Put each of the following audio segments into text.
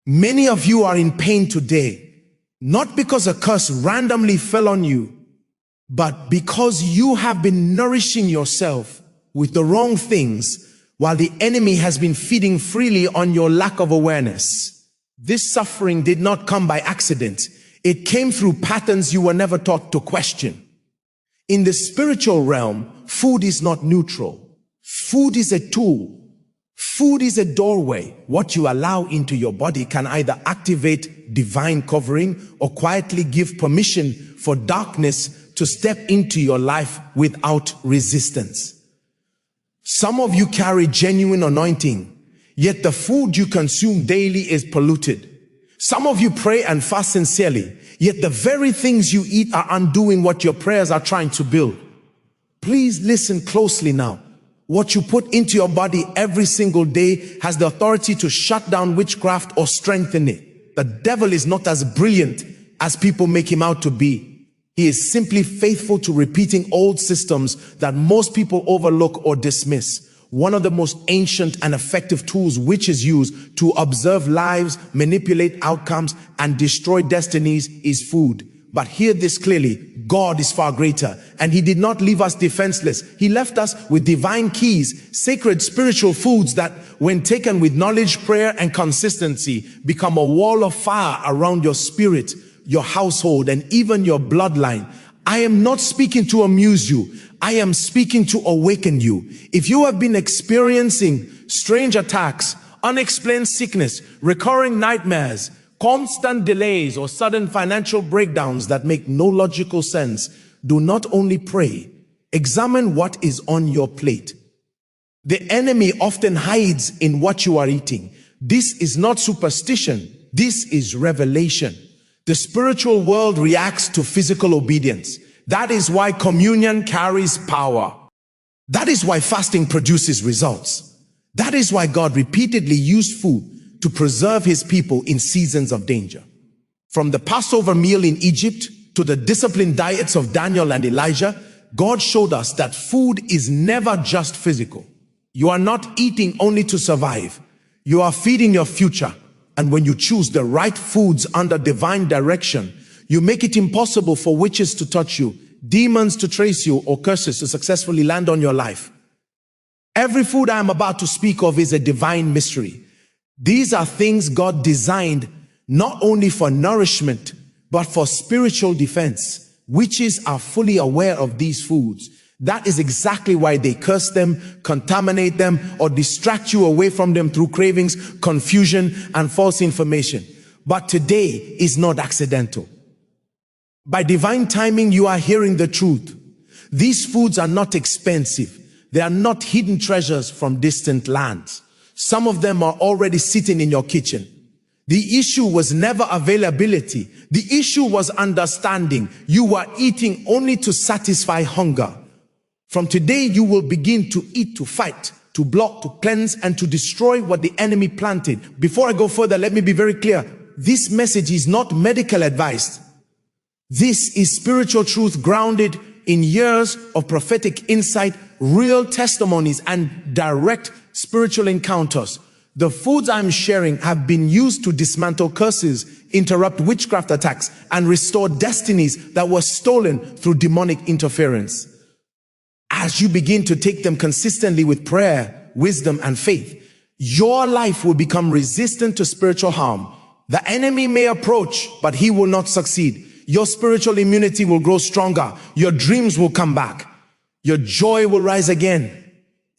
Many of you are in pain today, not because a curse randomly fell on you, but because you have been nourishing yourself with the wrong things while the enemy has been feeding freely on your lack of awareness. This suffering did not come by accident. It came through patterns you were never taught to question. In the spiritual realm, food is not neutral. Food is a tool. Food is a doorway. What you allow into your body can either activate divine covering or quietly give permission for darkness to step into your life without resistance. Some of you carry genuine anointing, yet the food you consume daily is polluted. Some of you pray and fast sincerely, yet the very things you eat are undoing what your prayers are trying to build. Please listen closely now. What you put into your body every single day has the authority to shut down witchcraft or strengthen it. The devil is not as brilliant as people make him out to be. He is simply faithful to repeating old systems that most people overlook or dismiss. One of the most ancient and effective tools witches use to observe lives, manipulate outcomes, and destroy destinies is food. But hear this clearly, God is far greater, and He did not leave us defenseless. He left us with divine keys, sacred spiritual foods that, when taken with knowledge, prayer, and consistency, become a wall of fire around your spirit, your household, and even your bloodline. I am not speaking to amuse you. I am speaking to awaken you. If you have been experiencing strange attacks, unexplained sickness, recurring nightmares, constant delays, or sudden financial breakdowns that make no logical sense, do not only pray, examine what is on your plate. The enemy often hides in what you are eating. This is not superstition. This is revelation. The spiritual world reacts to physical obedience. That is why communion carries power. That is why fasting produces results. That is why God repeatedly used food to preserve His people in seasons of danger. From the Passover meal in Egypt to the disciplined diets of Daniel and Elijah, God showed us that food is never just physical. You are not eating only to survive. You are feeding your future. And when you choose the right foods under divine direction, you make it impossible for witches to touch you, demons to trace you, or curses to successfully land on your life. Every food I am about to speak of is a divine mystery. These are things God designed not only for nourishment, but for spiritual defense. Witches are fully aware of these foods. That is exactly why they curse them, contaminate them, or distract you away from them through cravings, confusion, and false information. But today is not accidental. By divine timing, you are hearing the truth. These foods are not expensive. They are not hidden treasures from distant lands. Some of them are already sitting in your kitchen. The issue was never availability. The issue was understanding. You were eating only to satisfy hunger. From today, you will begin to eat to fight, to block, to cleanse, and to destroy what the enemy planted. Before I go further, let me be very clear. This message is not medical advice. This is spiritual truth grounded in years of prophetic insight, real testimonies, and direct spiritual encounters. The foods I'm sharing have been used to dismantle curses, interrupt witchcraft attacks, and restore destinies that were stolen through demonic interference. As you begin to take them consistently with prayer, wisdom, and faith, your life will become resistant to spiritual harm. The enemy may approach, but he will not succeed. Your spiritual immunity will grow stronger. Your dreams will come back. Your joy will rise again.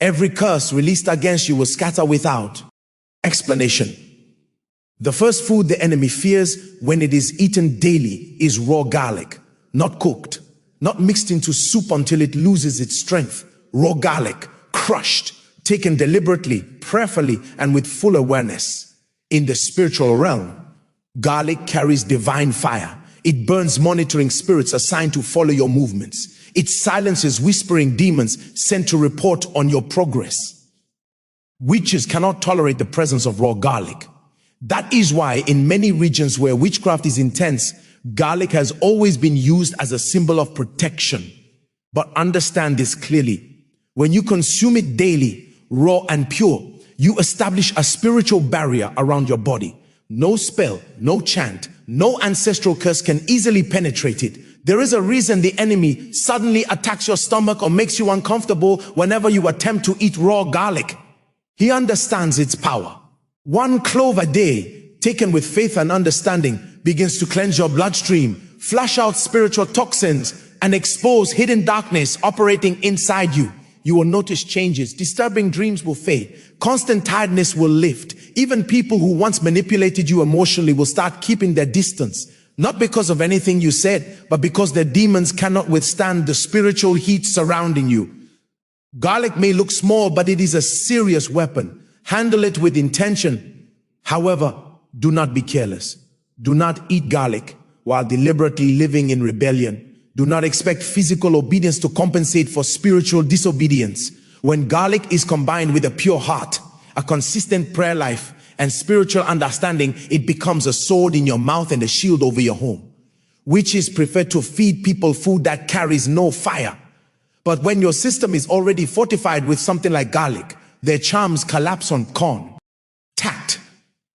Every curse released against you will scatter without explanation. The first food the enemy fears when it is eaten daily is raw garlic, not cooked, not mixed into soup until it loses its strength. Raw garlic, crushed, taken deliberately, prayerfully, and with full awareness. In the spiritual realm, garlic carries divine fire. It burns monitoring spirits assigned to follow your movements. It silences whispering demons sent to report on your progress. Witches cannot tolerate the presence of raw garlic. That is why in many regions where witchcraft is intense, garlic has always been used as a symbol of protection. But understand this clearly. When you consume it daily, raw and pure, you establish a spiritual barrier around your body. No spell, no chant, no ancestral curse can easily penetrate it. There is a reason the enemy suddenly attacks your stomach or makes you uncomfortable whenever you attempt to eat raw garlic. He understands its power. 1 clove a day, taken with faith and understanding, begins to cleanse your bloodstream, flush out spiritual toxins, and expose hidden darkness operating inside you. You will notice changes. Disturbing dreams will fade. Constant tiredness will lift. Even people who once manipulated you emotionally will start keeping their distance. Not because of anything you said, but because their demons cannot withstand the spiritual heat surrounding you. Garlic may look small, but it is a serious weapon. Handle it with intention. However, do not be careless. Do not eat garlic while deliberately living in rebellion. Do not expect physical obedience to compensate for spiritual disobedience. When garlic is combined with a pure heart, a consistent prayer life, and spiritual understanding, it becomes a sword in your mouth and a shield over your home. Witches prefer to feed people food that carries no fire. But when your system is already fortified with something like garlic, their charms collapse on corn. Tact.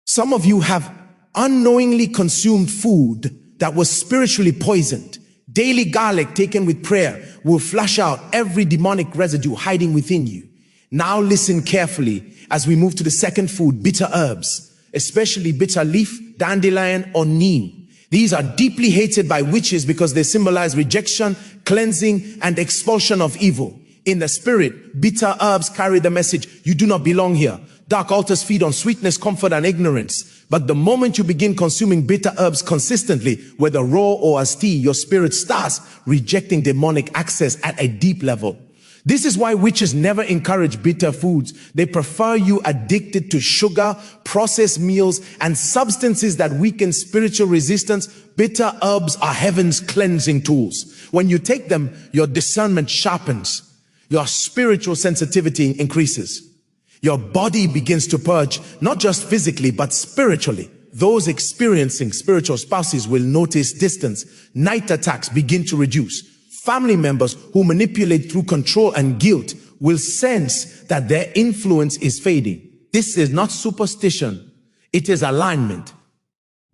Some of you have unknowingly consumed food that was spiritually poisoned. Daily garlic taken with prayer will flush out every demonic residue hiding within you. Now listen carefully as we move to the second food, bitter herbs, especially bitter leaf, dandelion, or neem. These are deeply hated by witches because they symbolize rejection, cleansing, and expulsion of evil. In the spirit, bitter herbs carry the message, you do not belong here. Dark altars feed on sweetness, comfort, and ignorance. But the moment you begin consuming bitter herbs consistently, whether raw or as tea, your spirit starts rejecting demonic access at a deep level. This is why witches never encourage bitter foods. They prefer you addicted to sugar, processed meals, and substances that weaken spiritual resistance. Bitter herbs are heaven's cleansing tools. When you take them, your discernment sharpens. Your spiritual sensitivity increases. Your body begins to purge, not just physically, but spiritually. Those experiencing spiritual spouses will notice distance. Night attacks begin to reduce. Family members who manipulate through control and guilt will sense that their influence is fading. This is not superstition. It is alignment.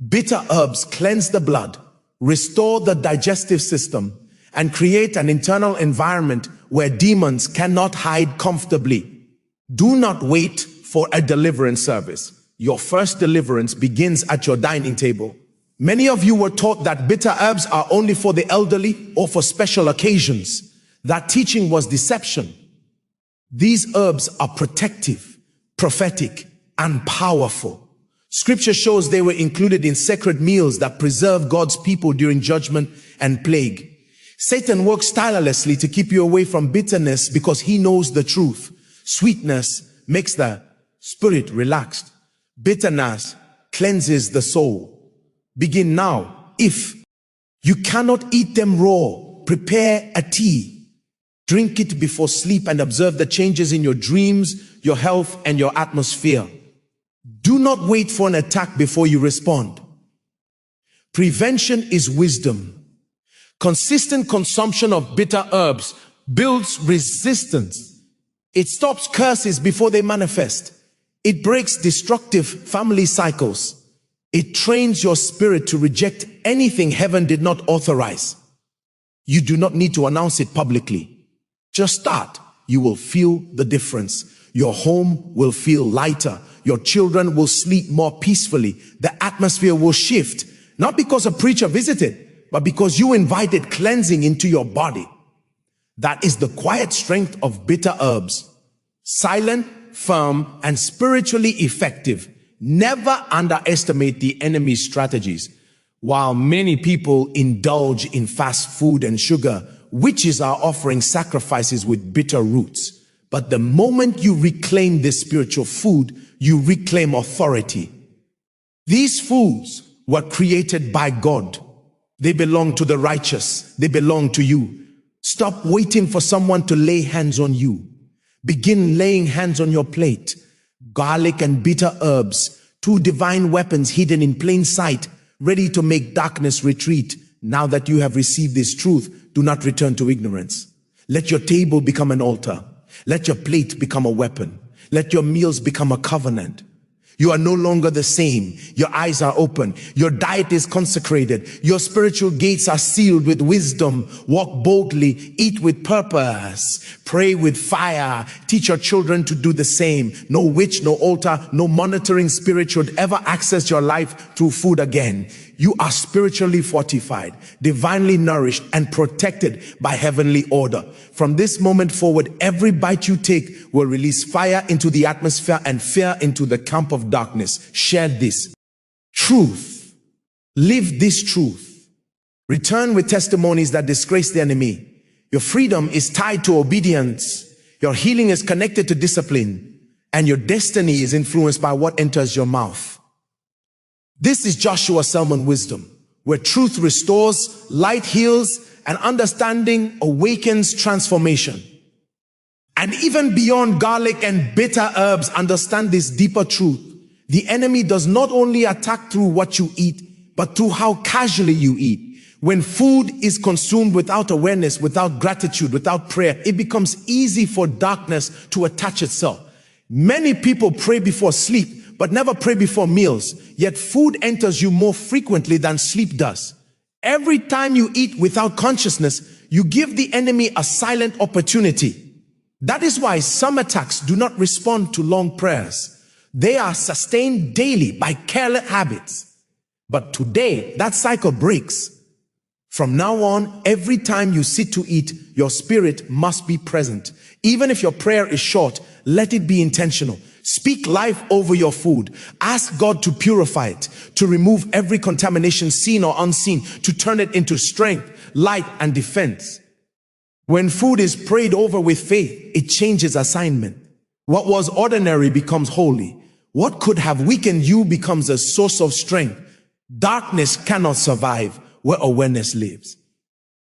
Bitter herbs cleanse the blood, restore the digestive system, and create an internal environment where demons cannot hide comfortably. Do not wait for a deliverance service. Your first deliverance begins at your dining table. Many of you were taught that bitter herbs are only for the elderly or for special occasions. That teaching was deception. These herbs are protective, prophetic, and powerful. Scripture shows they were included in sacred meals that preserve God's people during judgment and plague. Satan works tirelessly to keep you away from bitterness because he knows the truth. Sweetness makes the spirit relaxed. Bitterness cleanses the soul. Begin now. If you cannot eat them raw, prepare a tea. Drink it before sleep and observe the changes in your dreams, your health, and your atmosphere. Do not wait for an attack before you respond. Prevention is wisdom. Consistent consumption of bitter herbs builds resistance. It stops curses before they manifest. It breaks destructive family cycles. It trains your spirit to reject anything heaven did not authorize. You do not need to announce it publicly. Just start. You will feel the difference. Your home will feel lighter. Your children will sleep more peacefully. The atmosphere will shift, not because a preacher visited, but because you invited cleansing into your body. That is the quiet strength of bitter herbs. Silent, firm, and spiritually effective. Never underestimate the enemy's strategies. While many people indulge in fast food and sugar, witches are offering sacrifices with bitter roots. But the moment you reclaim this spiritual food, you reclaim authority. These foods were created by God. They belong to the righteous. They belong to you. Stop waiting for someone to lay hands on you. Begin laying hands on your plate. Garlic and bitter herbs, two divine weapons hidden in plain sight, ready to make darkness retreat. Now that you have received this truth, do not return to ignorance. Let your table become an altar. Let your plate become a weapon. Let your meals become a covenant. You are no longer the same. Your eyes are open. Your diet is consecrated. Your spiritual gates are sealed with wisdom. Walk boldly. Eat with purpose. Pray with fire. Teach your children to do the same. No witch, no altar, no monitoring spirit should ever access your life through food again. You are spiritually fortified, divinely nourished, and protected by heavenly order. From this moment forward, every bite you take will release fire into the atmosphere and fear into the camp of darkness. Share this truth. Live this truth. Return with testimonies that disgrace the enemy. Your freedom is tied to obedience. Your healing is connected to discipline. And your destiny is influenced by what enters your mouth. This is Joshua Selman wisdom, where truth restores, light heals, and understanding awakens transformation. And even beyond garlic and bitter herbs, understand this deeper truth. The enemy does not only attack through what you eat, but through how casually you eat. When food is consumed without awareness, without gratitude, without prayer, it becomes easy for darkness to attach itself. Many people pray before sleep, but never pray before meals. Yet food enters you more frequently than sleep does. Every time you eat without consciousness, you give the enemy a silent opportunity. That is why some attacks do not respond to long prayers. They are sustained daily by careless habits. But today, that cycle breaks. From now on, every time you sit to eat, your spirit must be present. Even if your prayer is short, let it be intentional. Speak life over your food. Ask God to purify it, to remove every contamination, seen or unseen, to turn it into strength, light, and defense. When food is prayed over with faith, it changes assignment. What was ordinary becomes holy. What could have weakened you becomes a source of strength. Darkness cannot survive where awareness lives.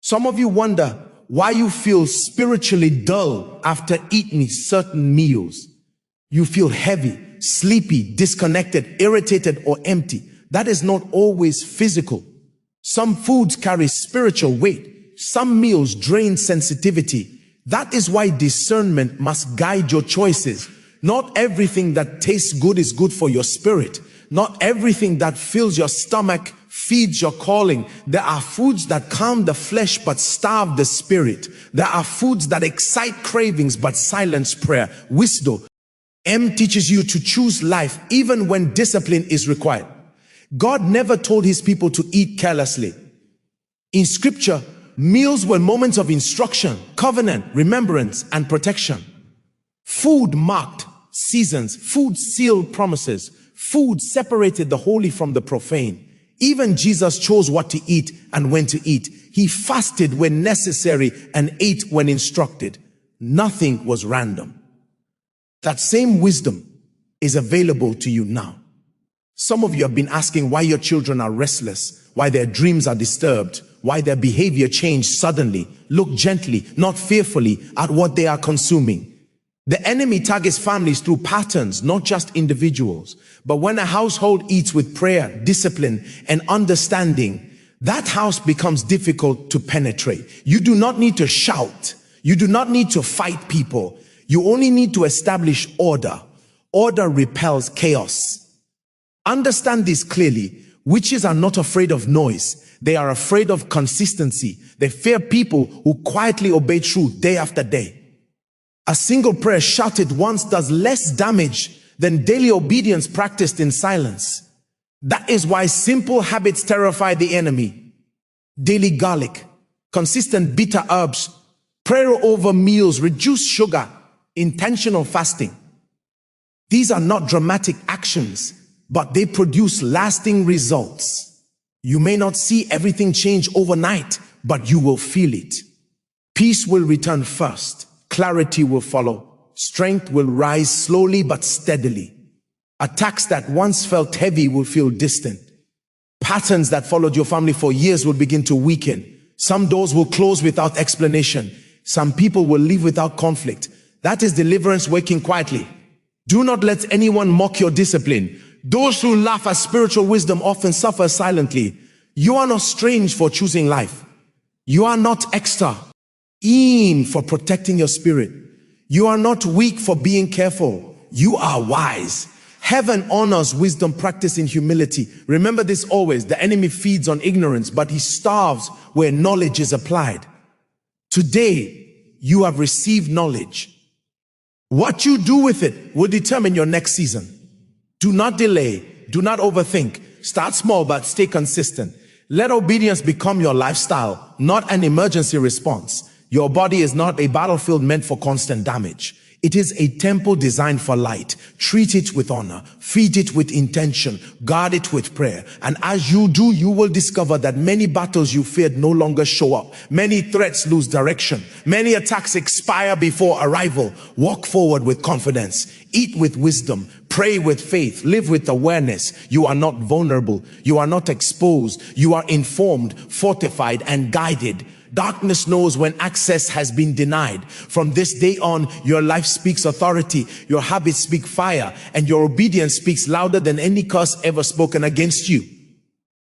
Some of you wonder why you feel spiritually dull after eating certain meals. You feel heavy, sleepy, disconnected, irritated, or empty. That is not always physical. Some foods carry spiritual weight. Some meals drain sensitivity. That is why discernment must guide your choices. Not everything that tastes good is good for your spirit. Not everything that fills your stomach feeds your calling. There are foods that calm the flesh but starve the spirit. There are foods that excite cravings but silence prayer. Wisdom teaches you to choose life even when discipline is required. God never told his people to eat carelessly. In scripture, meals were moments of instruction, covenant, remembrance, and protection. Food marked seasons. Food sealed promises. Food separated the holy from the profane. Even Jesus chose what to eat and when to eat. He fasted when necessary and ate when instructed. Nothing was random. That same wisdom is available to you now. Some of you have been asking why your children are restless, why their dreams are disturbed, why their behavior changed suddenly. Look gently, not fearfully, at what they are consuming. The enemy targets families through patterns, not just individuals. But when a household eats with prayer, discipline, and understanding, that house becomes difficult to penetrate. You do not need to shout. You do not need to fight people. You only need to establish order. Order repels chaos. Understand this clearly. Witches are not afraid of noise. They are afraid of consistency. They fear people who quietly obey truth day after day. A single prayer shouted once does less damage than daily obedience practiced in silence. That is why simple habits terrify the enemy. Daily garlic, consistent bitter herbs, prayer over meals, reduce sugar, intentional fasting. These are not dramatic actions, but they produce lasting results. You may not see everything change overnight, but you will feel it. Peace will return first. Clarity will follow. Strength will rise slowly but steadily. Attacks that once felt heavy will feel distant. Patterns that followed your family for years will begin to weaken. Some doors will close without explanation. Some people will leave without conflict. That is deliverance working quietly. Do not let anyone mock your discipline. Those who laugh at spiritual wisdom often suffer silently. You are not strange for choosing life. You are not extra for protecting your spirit. You are not weak for being careful. You are wise. Heaven honors wisdom practiced in humility. Remember this always. The enemy feeds on ignorance, but he starves where knowledge is applied. Today, you have received knowledge. What you do with it will determine your next season. Do not delay. Do not overthink. Start small, but stay consistent. Let obedience become your lifestyle, not an emergency response. Your body is not a battlefield meant for constant damage. It is a temple designed for light. Treat it with honor. Feed it with intention. Guard it with prayer. And as you do, you will discover that many battles you feared no longer show up. Many threats lose direction. Many attacks expire before arrival. Walk forward with confidence. Eat with wisdom. Pray with faith. Live with awareness. You are not vulnerable. You are not exposed. You are informed, fortified, and guided. Darkness knows when access has been denied. From this day on, your life speaks authority, your habits speak fire, and your obedience speaks louder than any curse ever spoken against you.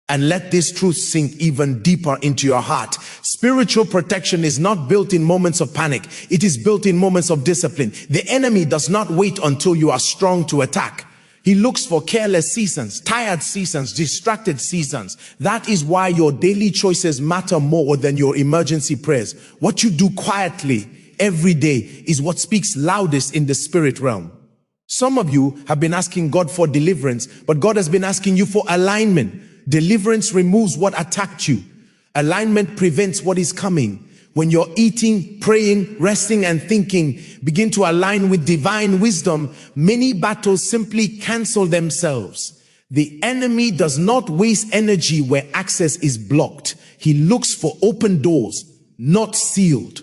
And let this truth sink even deeper into your heart. Spiritual protection is not built in moments of panic. It is built in moments of discipline. The enemy does not wait until you are strong to attack. He looks for careless seasons, tired seasons, distracted seasons. That is why your daily choices matter more than your emergency prayers. What you do quietly every day is what speaks loudest in the spirit realm. Some of you have been asking God for deliverance, but God has been asking you for alignment. Deliverance removes what attacked you. Alignment prevents what is coming. When you're eating, praying, resting, and thinking begin to align with divine wisdom, many battles simply cancel themselves. The enemy does not waste energy where access is blocked. He looks for open doors, not sealed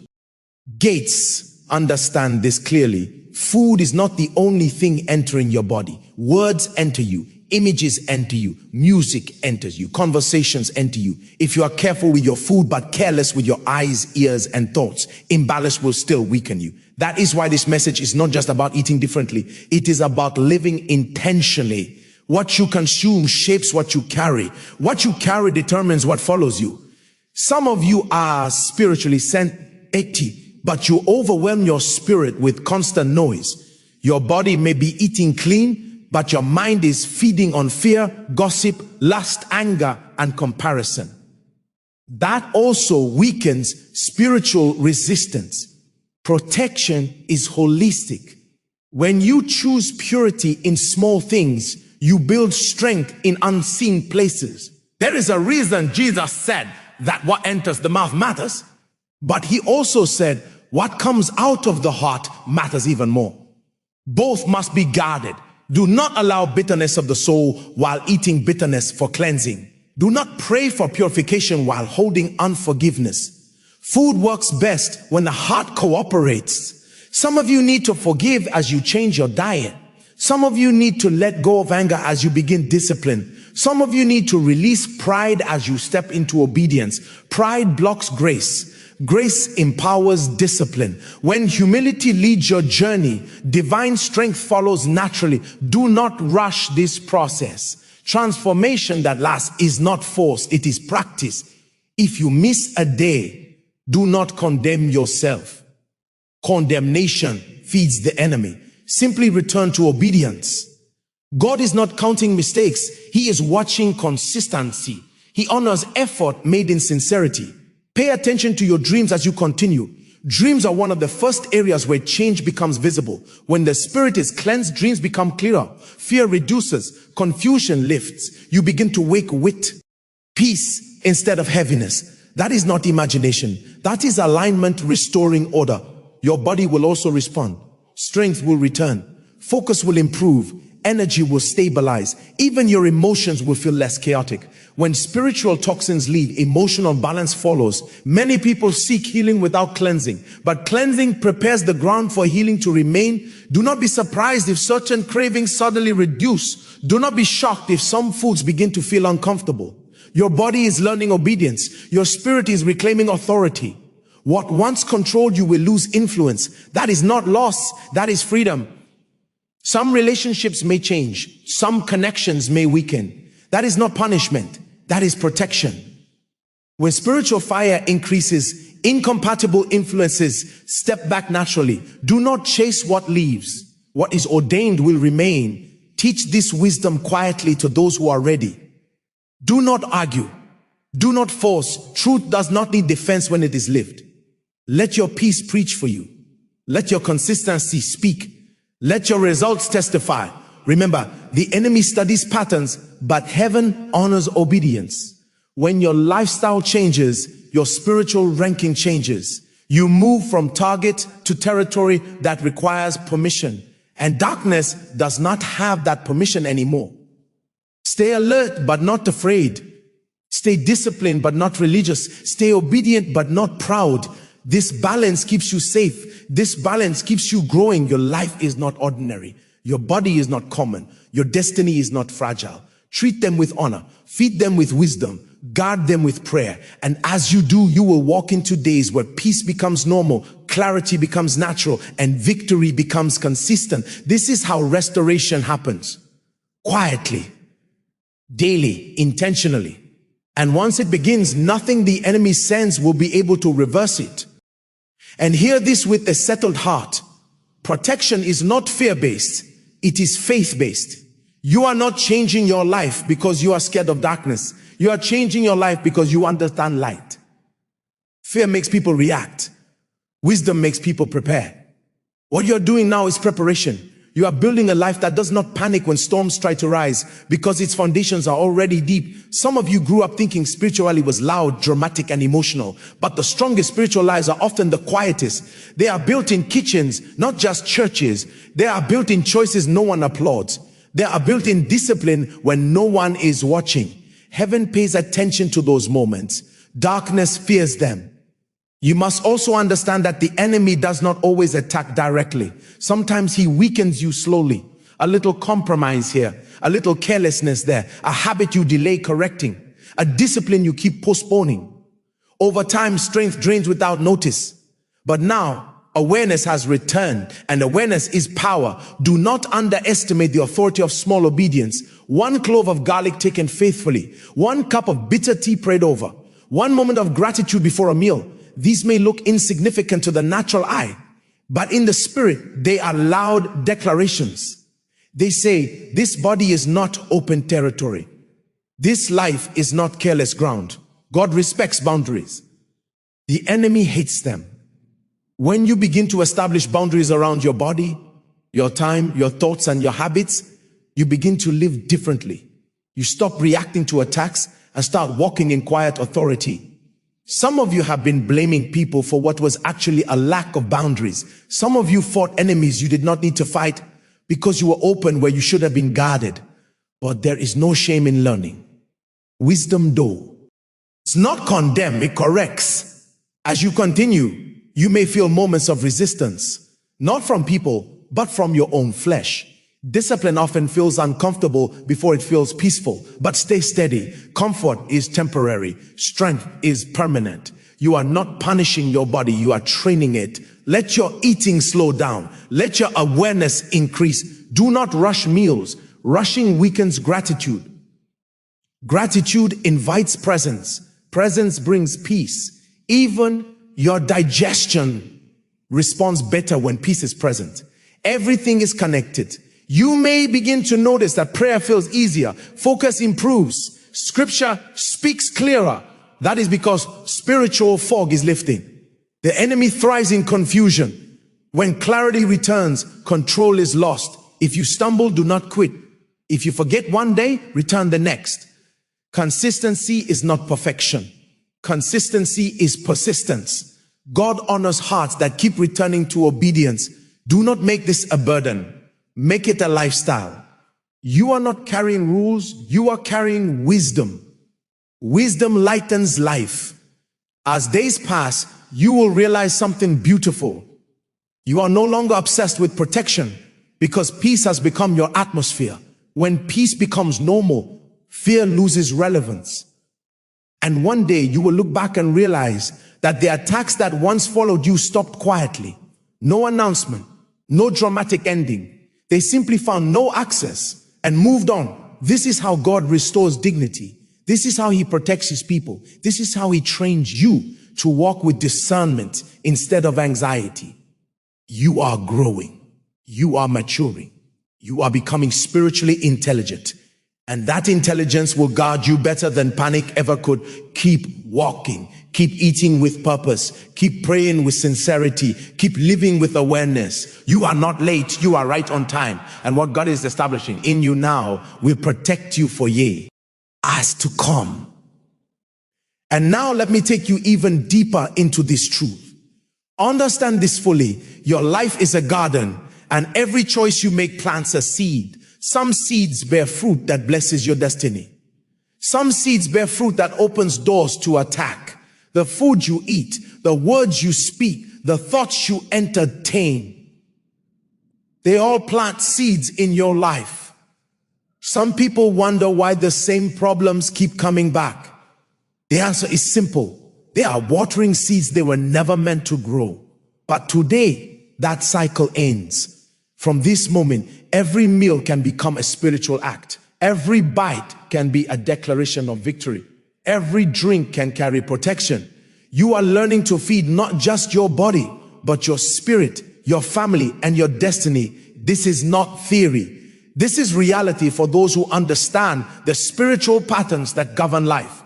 gates. Understand this clearly. Food is not the only thing entering your body. Words enter you. Images enter you. Music enters you. Conversations enter you. If you are careful with your food but careless with your eyes, ears, and thoughts, imbalance will still weaken you. That is why this message is not just about eating differently. It is about living intentionally. What you consume shapes what you carry. What you carry determines what follows you. Some of you are spiritually empty, but you overwhelm your spirit with constant noise. Your body may be eating clean, but your mind is feeding on fear, gossip, lust, anger, and comparison. That also weakens spiritual resistance. Protection is holistic. When you choose purity in small things, you build strength in unseen places. There is a reason Jesus said that what enters the mouth matters, but he also said what comes out of the heart matters even more. Both must be guarded. Do not allow bitterness of the soul while eating bitterness for cleansing. Do not pray for purification while holding unforgiveness. Food works best when the heart cooperates. Some of you need to forgive as you change your diet. Some of you need to let go of anger as you begin discipline. Some of you need to release pride as you step into obedience. Pride blocks grace. Grace empowers discipline. When humility leads your journey, divine strength follows naturally. Do not rush this process. Transformation that lasts is not force, it is practice. If you miss a day, do not condemn yourself. Condemnation feeds the enemy. Simply return to obedience. God is not counting mistakes. He is watching consistency. He honors effort made in sincerity. Pay attention to your dreams as you continue. Dreams are one of the first areas where change becomes visible. When the spirit is cleansed, dreams become clearer. Fear reduces. Confusion lifts. You begin to wake with peace instead of heaviness. That is not imagination. That is alignment restoring order. Your body will also respond. Strength will return. Focus will improve. Energy will stabilize. Even your emotions will feel less chaotic. When spiritual toxins leave, emotional balance follows. Many people seek healing without cleansing, but cleansing prepares the ground for healing to remain. Do not be surprised if certain cravings suddenly reduce. Do not be shocked if some foods begin to feel uncomfortable. Your body is learning obedience. Your spirit is reclaiming authority. What once controlled you will lose influence. That is not loss, that is freedom. Some relationships may change. Some connections may weaken. That is not punishment. That is protection. When spiritual fire increases, incompatible influences step back naturally. Do not chase what leaves. What is ordained will remain. Teach this wisdom quietly to those who are ready. Do not argue. Do not force. Truth does not need defense when it is lived. Let your peace preach for you. Let your consistency speak. Let your results testify. Remember, the enemy studies patterns, but heaven honors obedience. When your lifestyle changes, your spiritual ranking changes. You move from target to territory that requires permission. And darkness does not have that permission anymore. Stay alert, but not afraid. Stay disciplined, but not religious. Stay obedient, but not proud. This balance keeps you safe. This balance keeps you growing. Your life is not ordinary. Your body is not common. Your destiny is not fragile. Treat them with honor. Feed them with wisdom. Guard them with prayer. And as you do, you will walk into days where peace becomes normal, clarity becomes natural, and victory becomes consistent. This is how restoration happens. Quietly, daily, intentionally. And once it begins, nothing the enemy sends will be able to reverse it. And hear this with a settled heart. Protection is not fear-based. It is faith-based. You are not changing your life because you are scared of darkness. You are changing your life because you understand light. Fear makes people react. Wisdom makes people prepare. What you're doing now is preparation. You are building a life that does not panic when storms try to rise because its foundations are already deep. Some of you grew up thinking spirituality was loud, dramatic, and emotional. But the strongest spiritual lives are often the quietest. They are built in kitchens, not just churches. They are built in choices no one applauds. They are built in discipline when no one is watching. Heaven pays attention to those moments. Darkness fears them. You must also understand that the enemy does not always attack directly. Sometimes he weakens you slowly. A little compromise here, a little carelessness there, a habit you delay correcting, a discipline you keep postponing. Over time, strength drains without notice. But now, awareness has returned, and awareness is power. Do not underestimate the authority of small obedience. One clove of garlic taken faithfully, one cup of bitter tea prayed over, one moment of gratitude before a meal. These may look insignificant to the natural eye, but in the spirit, they are loud declarations. They say, this body is not open territory. This life is not careless ground. God respects boundaries. The enemy hates them. When you begin to establish boundaries around your body, your time, your thoughts, and your habits, you begin to live differently. You stop reacting to attacks and start walking in quiet authority. Some of you have been blaming people for what was actually a lack of boundaries. Some of you fought enemies you did not need to fight because you were open where you should have been guarded. But there is no shame in learning. Wisdom does not condemn, it corrects. As you continue, you may feel moments of resistance, not from people, but from your own flesh. Discipline often feels uncomfortable before it feels peaceful, but stay steady. Comfort is temporary. Strength is permanent. You are not punishing your body, you are training it. Let your eating slow down. Let your awareness increase. Do not rush meals. Rushing weakens gratitude. Gratitude invites presence. Presence brings peace. Even your digestion responds better when peace is present. Everything is connected. You may begin to notice that prayer feels easier. Focus improves. Scripture speaks clearer. That is because spiritual fog is lifting. The enemy thrives in confusion. When clarity returns, control is lost. If you stumble, do not quit. If you forget one day, return the next. Consistency is not perfection. Consistency is persistence. God honors hearts that keep returning to obedience. Do not make this a burden. Make it a lifestyle. You are not carrying rules, you are carrying wisdom. Wisdom lightens life. As days pass, you will realize something beautiful. You are no longer obsessed with protection because peace has become your atmosphere. When peace becomes normal, fear loses relevance. And one day you will look back and realize that the attacks that once followed you stopped quietly. No announcement, no dramatic ending. They simply found no access and moved on. This is how God restores dignity. This is how he protects his people. This is how he trains you to walk with discernment instead of anxiety. You are growing. You are maturing. You are becoming spiritually intelligent. And that intelligence will guard you better than panic ever could. Keep walking. Keep eating with purpose. Keep praying with sincerity. Keep living with awareness. You are not late. You are right on time. And what God is establishing in you now will protect you for years to come. And now let me take you even deeper into this truth. Understand this fully. Your life is a garden, and every choice you make plants a seed. Some seeds bear fruit that blesses your destiny. Some seeds bear fruit that opens doors to attack. The food you eat, the words you speak, the thoughts you entertain, they all plant seeds in your life. Some people wonder why the same problems keep coming back. The answer is simple. They are watering seeds they were never meant to grow. But today, that cycle ends. From this moment, every meal can become a spiritual act. Every bite can be a declaration of victory. Every drink can carry protection. You are learning to feed not just your body, but your spirit, your family, and your destiny. This is not theory. This is reality for those who understand the spiritual patterns that govern life.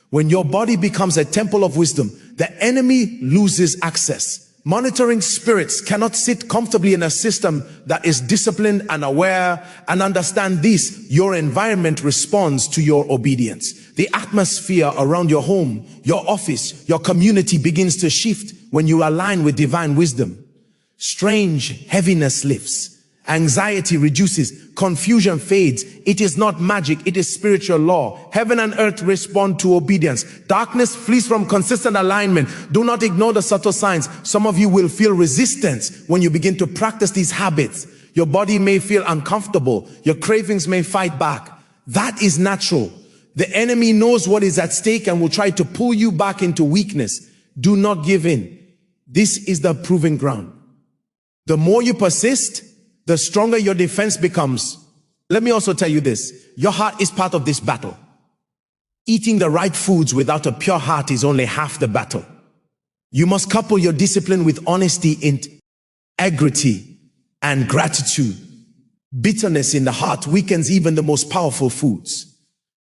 When your body becomes a temple of wisdom, the enemy loses access. Monitoring spirits cannot sit comfortably in a system that is disciplined and aware. And understand this: your environment responds to your obedience. The atmosphere around your home, your office, your community begins to shift when you align with divine wisdom. Strange heaviness lifts. Anxiety reduces, confusion fades. It is not magic, it is spiritual law. Heaven and earth respond to obedience. Darkness flees from consistent alignment. Do not ignore the subtle signs. Some of you will feel resistance when you begin to practice these habits. Your body may feel uncomfortable. Your cravings may fight back. That is natural. The enemy knows what is at stake and will try to pull you back into weakness. Do not give in. This is the proving ground. The more you persist, the stronger your defense becomes. Let me also tell you this. Your heart is part of this battle. Eating the right foods without a pure heart is only half the battle. You must couple your discipline with honesty, integrity, and gratitude. Bitterness in the heart weakens even the most powerful foods.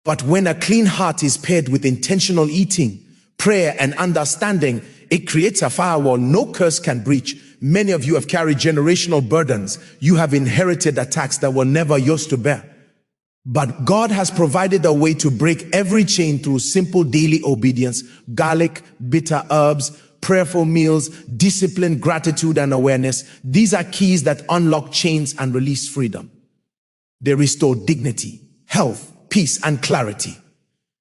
But when a clean heart is paired with intentional eating, prayer, and understanding, it creates a firewall no curse can breach. Many of you have carried generational burdens. You have inherited attacks that were never yours to bear. But God has provided a way to break every chain through simple daily obedience: garlic, bitter herbs, prayerful meals, discipline, gratitude, and awareness. These are keys that unlock chains and release freedom. They restore dignity, health, peace, and clarity.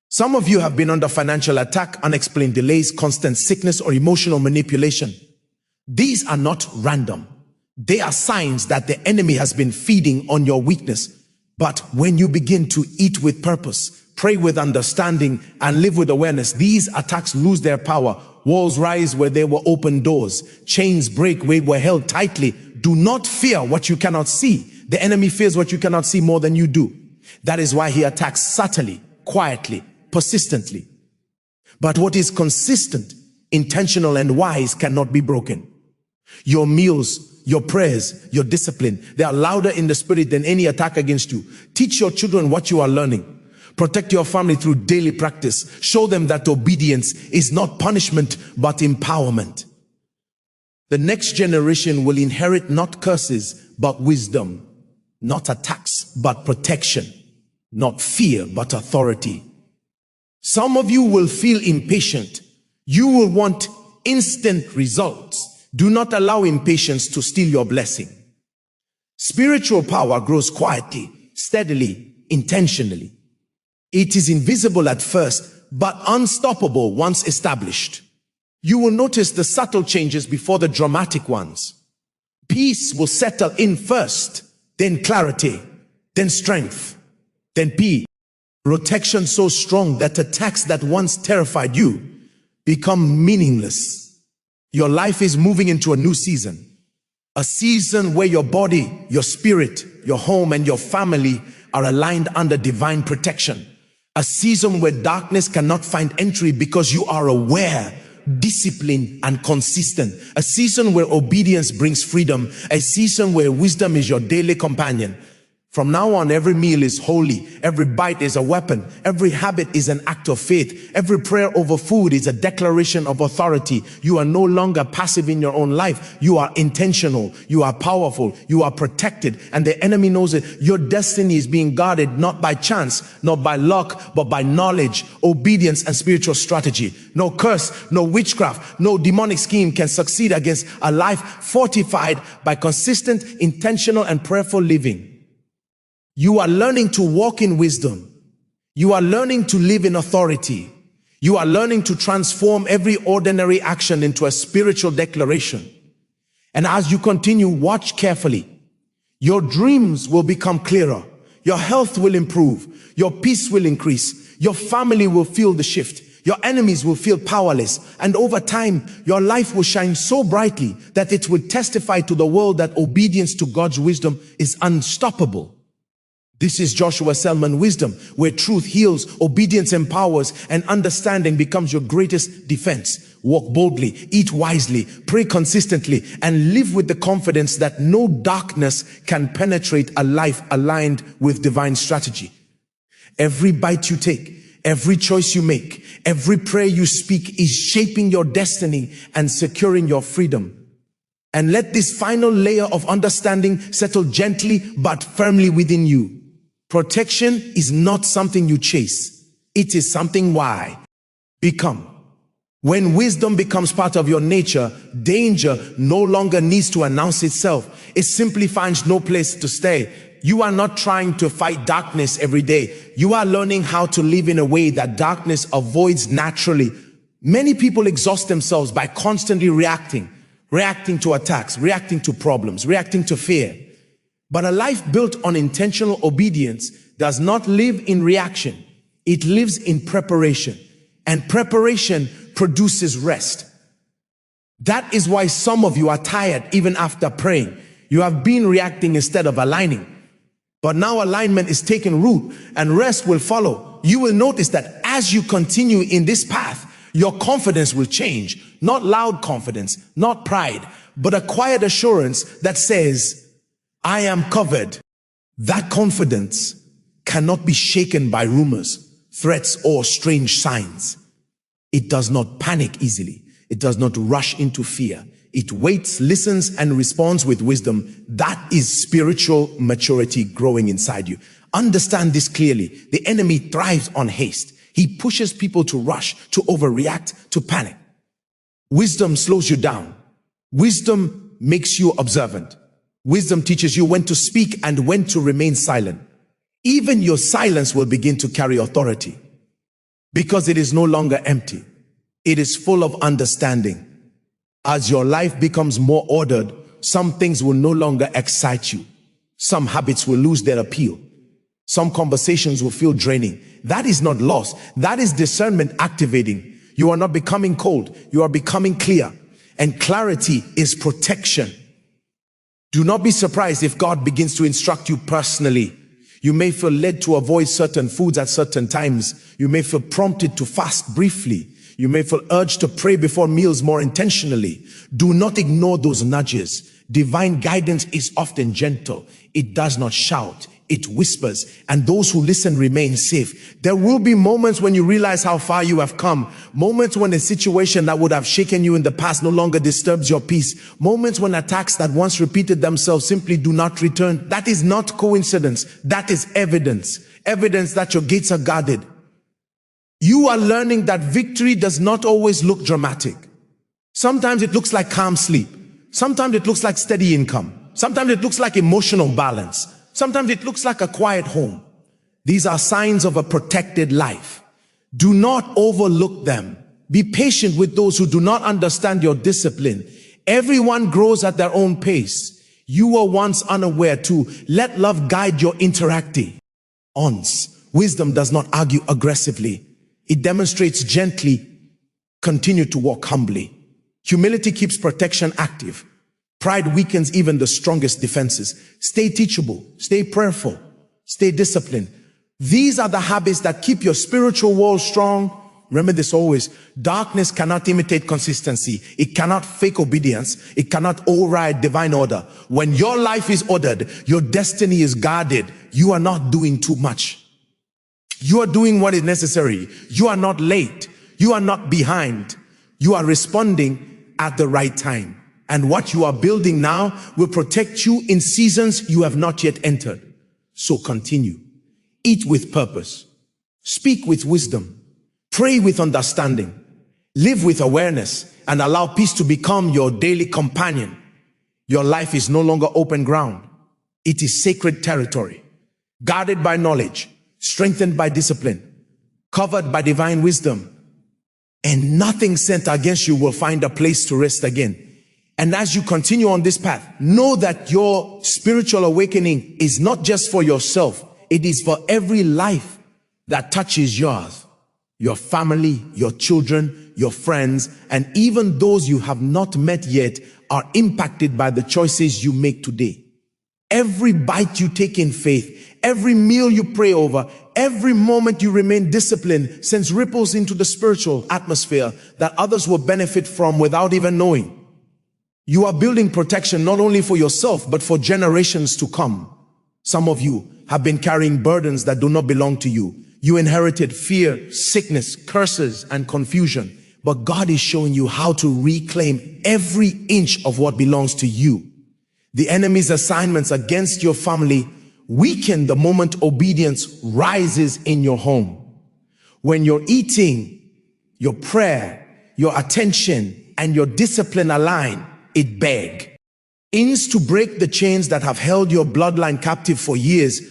Some of you have been under financial attack, unexplained delays, constant sickness, or emotional manipulation. These are not random. They are signs that the enemy has been feeding on your weakness. But when you begin to eat with purpose, pray with understanding, and live with awareness, these attacks lose their power. Walls rise where there were open doors. Chains break where they were held tightly. Do not fear what you cannot see. The enemy fears what you cannot see more than you do. That is why he attacks subtly, quietly, persistently. But what is consistent, intentional, and wise cannot be broken. Your meals, your prayers, your discipline, they are louder in the spirit than any attack against you. Teach your children what you are learning. Protect your family through daily practice. Show them that obedience is not punishment, but empowerment. The next generation will inherit not curses, but wisdom. Not attacks, but protection. Not fear, but authority. Some of you will feel impatient. You will want instant results. Do not allow impatience to steal your blessing. Spiritual power grows quietly, steadily, intentionally. It is invisible at first, but unstoppable once established. You will notice the subtle changes before the dramatic ones. Peace will settle in first, then clarity, then strength, then peace. Protection so strong that attacks that once terrified you become meaningless. Your life is moving into a new season. A season where your body, your spirit, your home, and your family are aligned under divine protection. A season where darkness cannot find entry because you are aware, disciplined, and consistent. A season where obedience brings freedom. A season where wisdom is your daily companion. From now on, every meal is holy. Every bite is a weapon. Every habit is an act of faith. Every prayer over food is a declaration of authority. You are no longer passive in your own life. You are intentional. You are powerful. You are protected. And the enemy knows it. Your destiny is being guarded not by chance, not by luck, but by knowledge, obedience, and spiritual strategy. No curse, no witchcraft, no demonic scheme can succeed against a life fortified by consistent, intentional, and prayerful living. You are learning to walk in wisdom. You are learning to live in authority. You are learning to transform every ordinary action into a spiritual declaration. And as you continue, watch carefully. Your dreams will become clearer. Your health will improve. Your peace will increase. Your family will feel the shift. Your enemies will feel powerless. And over time, your life will shine so brightly that it will testify to the world that obedience to God's wisdom is unstoppable. This is Joshua Selman wisdom, where truth heals, obedience empowers, and understanding becomes your greatest defense. Walk boldly, eat wisely, pray consistently, and live with the confidence that no darkness can penetrate a life aligned with divine strategy. Every bite you take, every choice you make, every prayer you speak is shaping your destiny and securing your freedom. And let this final layer of understanding settle gently but firmly within you. Protection is not something you chase. It is something why become. When wisdom becomes part of your nature, danger no longer needs to announce itself. It simply finds no place to stay. You are not trying to fight darkness every day. You are learning how to live in a way that darkness avoids naturally. Many people exhaust themselves by constantly reacting to attacks, reacting to problems, reacting to fear. But a life built on intentional obedience does not live in reaction. It lives in preparation. And preparation produces rest. That is why some of you are tired even after praying. You have been reacting instead of aligning. But now alignment is taking root and rest will follow. You will notice that as you continue in this path, your confidence will change. Not loud confidence, not pride, but a quiet assurance that says, I am covered. That confidence cannot be shaken by rumors, threats, or strange signs. It does not panic easily. It does not rush into fear. It waits, listens, and responds with wisdom. That is spiritual maturity growing inside you. Understand this clearly. The enemy thrives on haste. He pushes people to rush, to overreact, to panic. Wisdom slows you down. Wisdom makes you observant. Wisdom teaches you when to speak and when to remain silent. Even your silence will begin to carry authority because it is no longer empty. It is full of understanding. As your life becomes more ordered, some things will no longer excite you. Some habits will lose their appeal. Some conversations will feel draining. That is not loss. That is discernment activating. You are not becoming cold. You are becoming clear. And clarity is protection. Do not be surprised if God begins to instruct you personally. You may feel led to avoid certain foods at certain times. You may feel prompted to fast briefly. You may feel urged to pray before meals more intentionally. Do not ignore those nudges. Divine guidance is often gentle. It does not shout. It whispers, and those who listen remain safe. There will be moments when you realize how far you have come. Moments when a situation that would have shaken you in the past no longer disturbs your peace. Moments when attacks that once repeated themselves simply do not return. That is not coincidence. That is evidence. Evidence that your gates are guarded. You are learning that victory does not always look dramatic. Sometimes it looks like calm sleep. Sometimes it looks like steady income. Sometimes it looks like emotional balance. Sometimes it looks like a quiet home. These are signs of a protected life. Do not overlook them. Be patient with those who do not understand your discipline. Everyone grows at their own pace. You were once unaware too. Let love guide your interacting. Wisdom does not argue aggressively. It demonstrates gently. Continue to walk humbly. Humility keeps protection active. Pride weakens even the strongest defenses. Stay teachable, stay prayerful, stay disciplined. These are the habits that keep your spiritual wall strong, Remember this always. Darkness cannot imitate consistency. It cannot fake obedience. It cannot override divine order. When your life is ordered, your destiny is guarded. You are not doing too much. You are doing what is necessary. You are not late. You are not behind. You are responding at the right time. And what you are building now will protect you in seasons you have not yet entered. So continue. Eat with purpose. Speak with wisdom. Pray with understanding. Live with awareness and allow peace to become your daily companion. Your life is no longer open ground. It is sacred territory, guarded by knowledge, strengthened by discipline, covered by divine wisdom, and nothing sent against you will find a place to rest again. And as you continue on this path, know that your spiritual awakening is not just for yourself. It is for every life that touches yours. Your family, your children, your friends, and even those you have not met yet are impacted by the choices you make today. Every bite you take in faith, every meal you pray over, every moment you remain disciplined sends ripples into the spiritual atmosphere that others will benefit from without even knowing. You are building protection not only for yourself, but for generations to come. Some of you have been carrying burdens that do not belong to you. You inherited fear, sickness, curses, and confusion. But God is showing you how to reclaim every inch of what belongs to you. The enemy's assignments against your family weaken the moment obedience rises in your home. When you're eating, your prayer, your attention, and your discipline align, it begs. Aims to break the chains that have held your bloodline captive for years.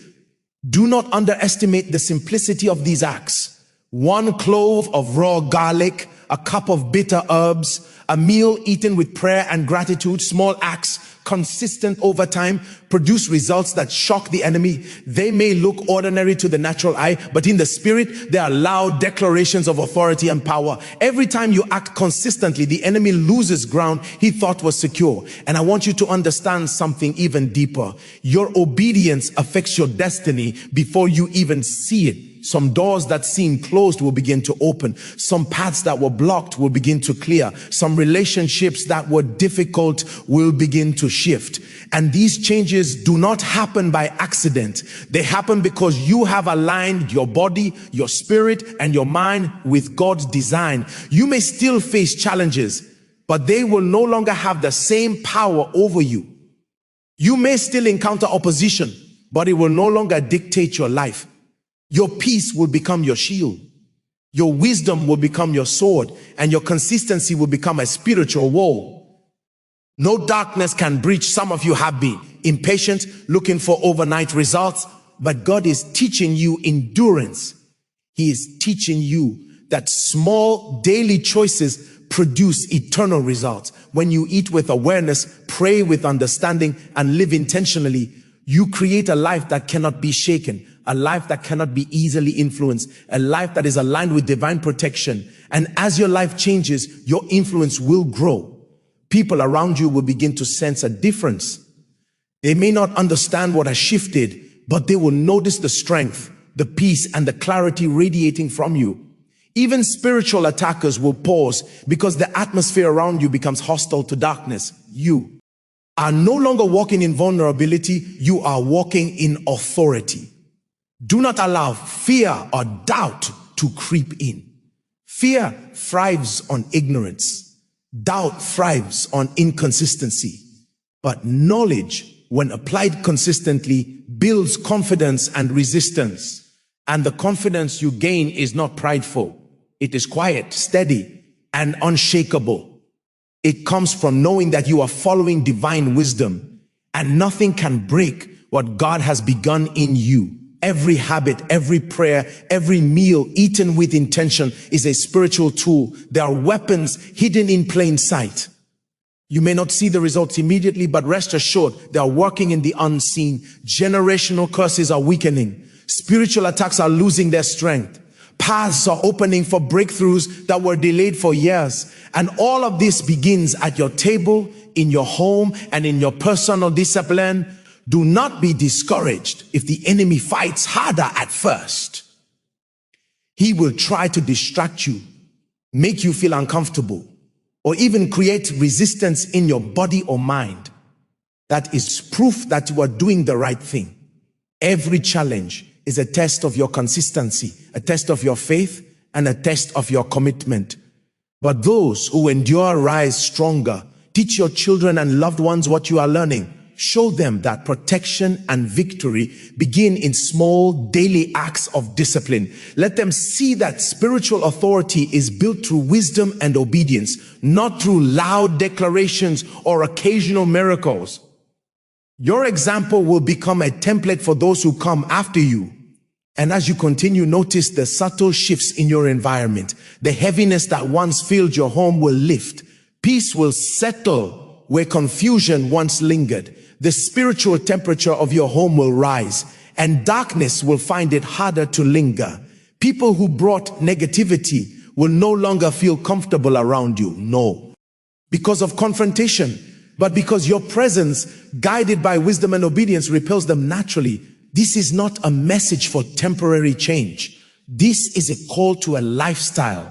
Do not underestimate the simplicity of these acts. 1 clove of raw garlic, a cup of bitter herbs, a meal eaten with prayer and gratitude, small acts, consistent over time, produce results that shock the enemy. They may look ordinary to the natural eye, but in the spirit, they are loud declarations of authority and power. Every time you act consistently, the enemy loses ground he thought was secure. And I want you to understand something even deeper. Your obedience affects your destiny before you even see it. Some doors that seem closed will begin to open. Some paths that were blocked will begin to clear. Some relationships that were difficult will begin to shift. And these changes do not happen by accident. They happen because you have aligned your body, your spirit, and your mind with God's design. You may still face challenges, but they will no longer have the same power over you. You may still encounter opposition, but it will no longer dictate your life. Your peace will become your shield. Your wisdom will become your sword, and your consistency will become a spiritual wall. No darkness can breach. Some of you have been impatient, looking for overnight results, but God is teaching you endurance. He is teaching you that small daily choices produce eternal results. When you eat with awareness, pray with understanding, and live intentionally, you create a life that cannot be shaken. A life that cannot be easily influenced, a life that is aligned with divine protection. And as your life changes, your influence will grow. People around you will begin to sense a difference. They may not understand what has shifted, but they will notice the strength, the peace, and the clarity radiating from you. Even spiritual attackers will pause because the atmosphere around you becomes hostile to darkness. You are no longer walking in vulnerability. You are walking in authority. Do not allow fear or doubt to creep in. Fear thrives on ignorance. Doubt thrives on inconsistency. But knowledge, when applied consistently, builds confidence and resistance. And the confidence you gain is not prideful. It is quiet, steady, and unshakable. It comes from knowing that you are following divine wisdom, and nothing can break what God has begun in you. Every habit, every prayer, every meal eaten with intention is a spiritual tool. There are weapons hidden in plain sight. You may not see the results immediately, but rest assured, they are working in the unseen. Generational curses are weakening. Spiritual attacks are losing their strength. Paths are opening for breakthroughs that were delayed for years. And all of this begins at your table, in your home, and in your personal discipline. Do not be discouraged if the enemy fights harder at first. He will try to distract you, make you feel uncomfortable, or even create resistance in your body or mind. That is proof that you are doing the right thing. Every challenge is a test of your consistency, a test of your faith, and a test of your commitment. But those who endure rise stronger. Teach your children and loved ones what you are learning. Show them that protection and victory begin in small daily acts of discipline. Let them see that spiritual authority is built through wisdom and obedience, not through loud declarations or occasional miracles. Your example will become a template for those who come after you. And as you continue, notice the subtle shifts in your environment. The heaviness that once filled your home will lift. Peace will settle where confusion once lingered. The spiritual temperature of your home will rise, and darkness will find it harder to linger. People who brought negativity will no longer feel comfortable around you. No, because of confrontation, but because your presence, guided by wisdom and obedience, repels them naturally. This is not a message for temporary change. This is a call to a lifestyle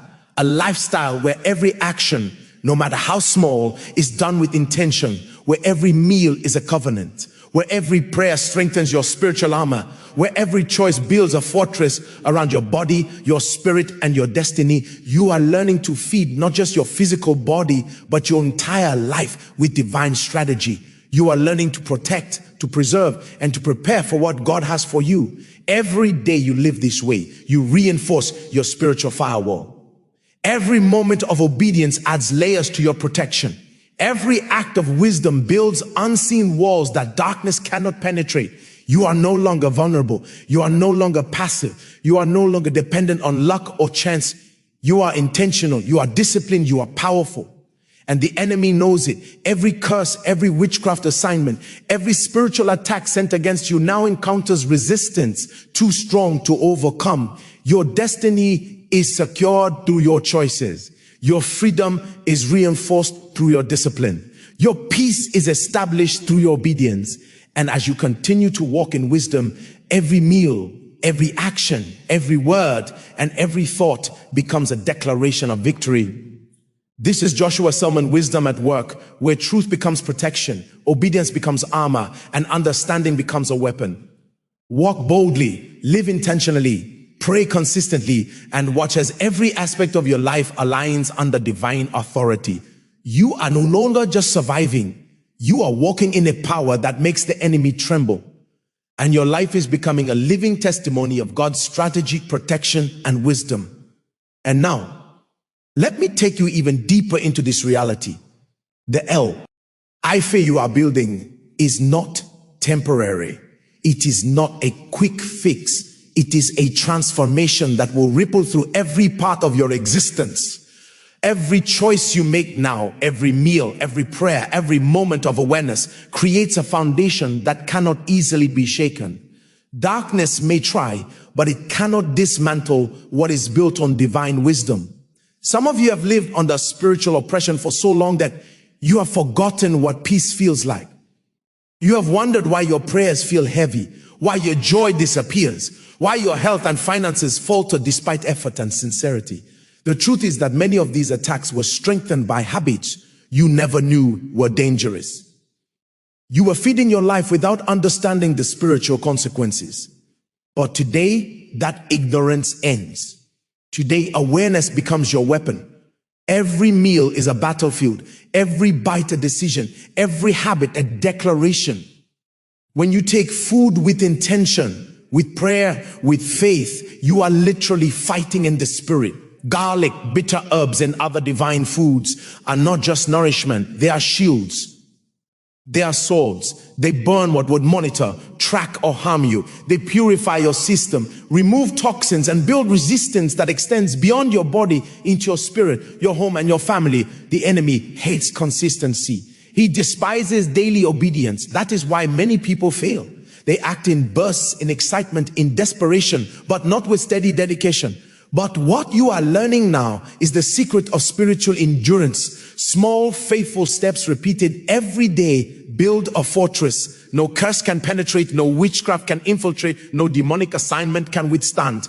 where every action, no matter how small, is done with intention, where every meal is a covenant, where every prayer strengthens your spiritual armor, where every choice builds a fortress around your body, your spirit, and your destiny. You are learning to feed not just your physical body, but your entire life with divine strategy. You are learning to protect, to preserve, and to prepare for what God has for you. Every day you live this way, you reinforce your spiritual firewall. Every moment of obedience adds layers to your protection. Every act of wisdom builds unseen walls that darkness cannot penetrate. You are no longer vulnerable. You are no longer passive. You are no longer dependent on luck or chance. You are intentional. You are disciplined. You are powerful. And the enemy knows it. Every curse, every witchcraft assignment, every spiritual attack sent against you now encounters resistance too strong to overcome. Your destiny is secured through your choices. Your freedom is reinforced through your discipline. Your peace is established through your obedience. And as you continue to walk in wisdom, every meal, every action, every word, and every thought becomes a declaration of victory. This is Joshua Selman Wisdom at Work, where truth becomes protection, obedience becomes armor, and understanding becomes a weapon. Walk boldly, live intentionally, pray consistently, and watch as every aspect of your life aligns under divine authority. You are no longer just surviving. You are walking in a power that makes the enemy tremble. And your life is becoming a living testimony of God's strategic protection and wisdom. And now, let me take you even deeper into this reality. The L, I fear you are building, is not temporary. It is not a quick fix. It is a transformation that will ripple through every part of your existence. Every choice you make now, every meal, every prayer, every moment of awareness creates a foundation that cannot easily be shaken. Darkness may try, but it cannot dismantle what is built on divine wisdom. Some of you have lived under spiritual oppression for so long that you have forgotten what peace feels like. You have wondered why your prayers feel heavy, why your joy disappears, why your health and finances falter despite effort and sincerity. The truth is that many of these attacks were strengthened by habits you never knew were dangerous. You were feeding your life without understanding the spiritual consequences. But today, that ignorance ends. Today, awareness becomes your weapon. Every meal is a battlefield. Every bite a decision. Every habit a declaration. When you take food with intention, with prayer, with faith, you are literally fighting in the spirit. Garlic, bitter herbs, and other divine foods are not just nourishment. They are shields. They are swords. They burn what would monitor, track, or harm you. They purify your system, remove toxins, and build resistance that extends beyond your body into your spirit, your home, and your family. The enemy hates consistency. He despises daily obedience. That is why many people fail. They act in bursts, in excitement, in desperation, but not with steady dedication. But what you are learning now is the secret of spiritual endurance. Small, faithful steps repeated every day build a fortress. No curse can penetrate, no witchcraft can infiltrate, no demonic assignment can withstand.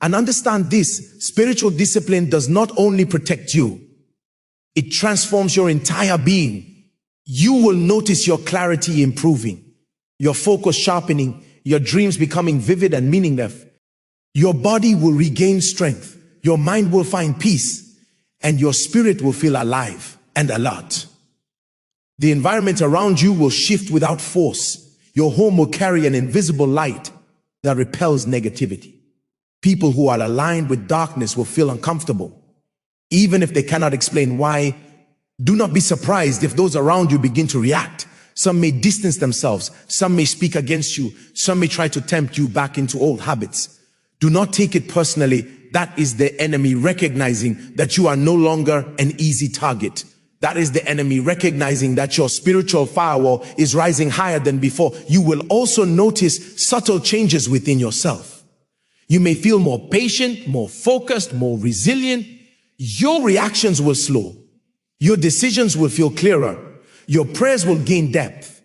And understand this, spiritual discipline does not only protect you, it transforms your entire being. You will notice your clarity improving, your focus sharpening, your dreams becoming vivid and meaningless. Your body will regain strength, your mind will find peace, and your spirit will feel alive and alert. The environment around you will shift without force. Your home will carry an invisible light that repels negativity. People who are aligned with darkness will feel uncomfortable, even if they cannot explain why. Do not be surprised if those around you begin to react. Some may distance themselves, some may speak against you, some may try to tempt you back into old habits. Do not take it personally. That is the enemy recognizing that you are no longer an easy target. That is the enemy recognizing that your spiritual firewall is rising higher than before. You will also notice subtle changes within yourself. You may feel more patient, more focused, more resilient. Your reactions will slow. Your decisions will feel clearer. Your prayers will gain depth.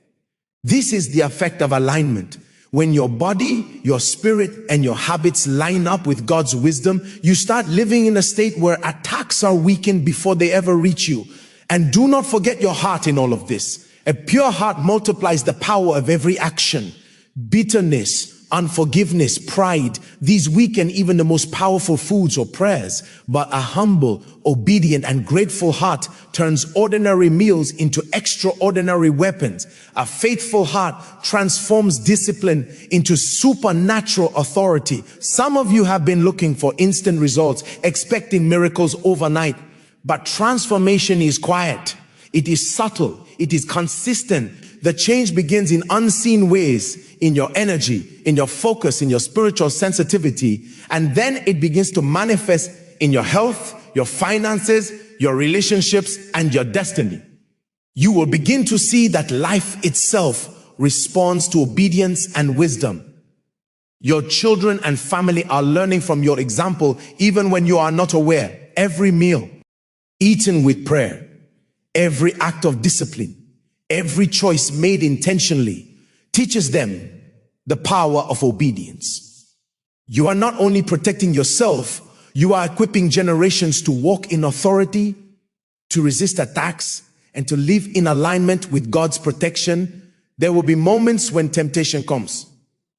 This is the effect of alignment. When your body, your spirit, and your habits line up with God's wisdom, you start living in a state where attacks are weakened before they ever reach you. And do not forget your heart in all of this. A pure heart multiplies the power of every action. Bitterness, unforgiveness, pride, these weaken even the most powerful foods or prayers. But a humble, obedient, and grateful heart turns ordinary meals into extraordinary weapons. A faithful heart transforms discipline into supernatural authority. Some of you have been looking for instant results, expecting miracles overnight. But transformation is quiet. It is subtle. It is consistent. The change begins in unseen ways, in your energy, in your focus, in your spiritual sensitivity, and then it begins to manifest in your health, your finances, your relationships, and your destiny. You will begin to see that life itself responds to obedience and wisdom. Your children and family are learning from your example even when you are not aware. Every meal eaten with prayer, every act of discipline, every choice made intentionally teaches them the power of obedience. You are not only protecting yourself, you are equipping generations to walk in authority, to resist attacks, and to live in alignment with God's protection. There will be moments when temptation comes.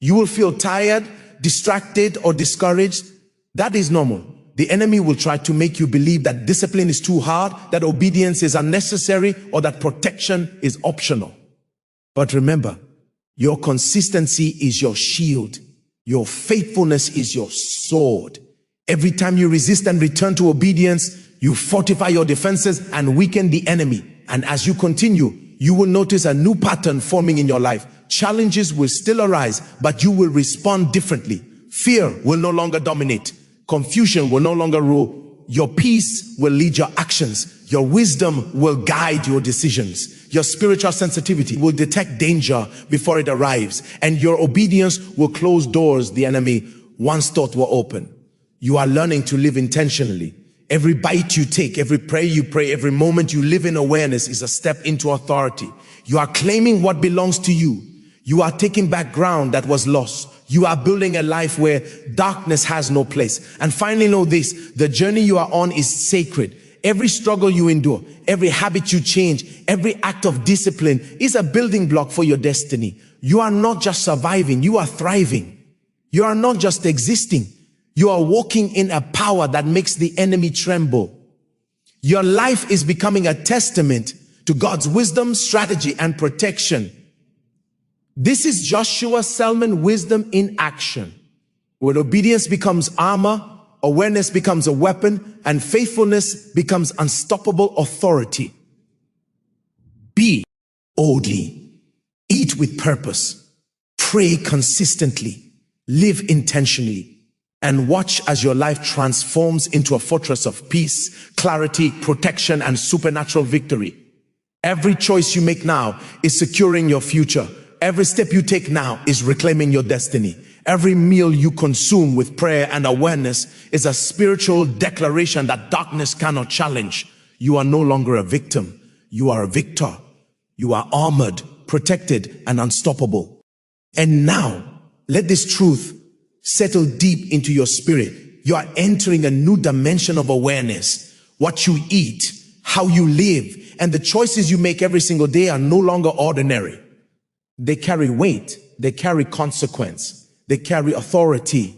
You will feel tired, distracted, or discouraged. That is normal. The enemy will try to make you believe that discipline is too hard, that obedience is unnecessary, or that protection is optional. But remember, your consistency is your shield. Your faithfulness is your sword. Every time you resist and return to obedience, you fortify your defenses and weaken the enemy. And as you continue, you will notice a new pattern forming in your life. Challenges will still arise, but you will respond differently. Fear will no longer dominate. Confusion will no longer rule. Your peace will lead your actions. Your wisdom will guide your decisions. Your spiritual sensitivity will detect danger before it arrives. And your obedience will close doors the enemy once thought were open. You are learning to live intentionally. Every bite you take, every prayer you pray, every moment you live in awareness is a step into authority. You are claiming what belongs to you. You are taking back ground that was lost. You are building a life where darkness has no place. And finally, know this, the journey you are on is sacred. Every struggle you endure, every habit you change, every act of discipline is a building block for your destiny. You are not just surviving, you are thriving. You are not just existing. You are walking in a power that makes the enemy tremble. Your life is becoming a testament to God's wisdom, strategy, and protection. This is Joshua Selman wisdom in action. When obedience becomes armor, awareness becomes a weapon, and faithfulness becomes unstoppable authority. Be boldly, eat with purpose, pray consistently, live intentionally, and watch as your life transforms into a fortress of peace, clarity, protection, and supernatural victory. Every choice you make now is securing your future. Every step you take now is reclaiming your destiny. Every meal you consume with prayer and awareness is a spiritual declaration that darkness cannot challenge. You are no longer a victim. You are a victor. You are armored, protected, and unstoppable. And now, let this truth settle deep into your spirit. You are entering a new dimension of awareness. What you eat, how you live, and the choices you make every single day are no longer ordinary. They carry weight, they carry consequence, they carry authority.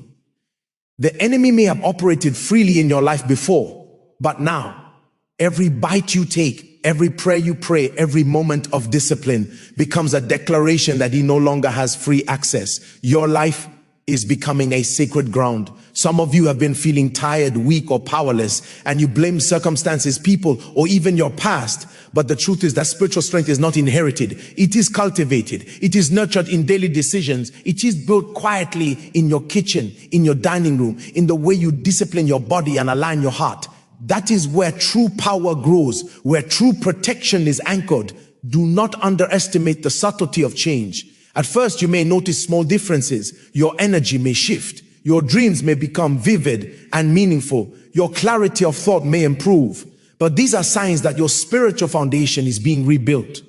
The enemy may have operated freely in your life before, but now, every bite you take, every prayer you pray, every moment of discipline becomes a declaration that he no longer has free access. Your life is becoming a sacred ground. Some of you have been feeling tired, weak, or powerless, and you blame circumstances, people, or even your past. But the truth is that spiritual strength is not inherited. It is cultivated. It is nurtured in daily decisions. It is built quietly in your kitchen, in your dining room, in the way you discipline your body and align your heart. That is where true power grows, where true protection is anchored. Do not underestimate the subtlety of change. At first, you may notice small differences. Your energy may shift. Your dreams may become vivid and meaningful. Your clarity of thought may improve. But these are signs that your spiritual foundation is being rebuilt.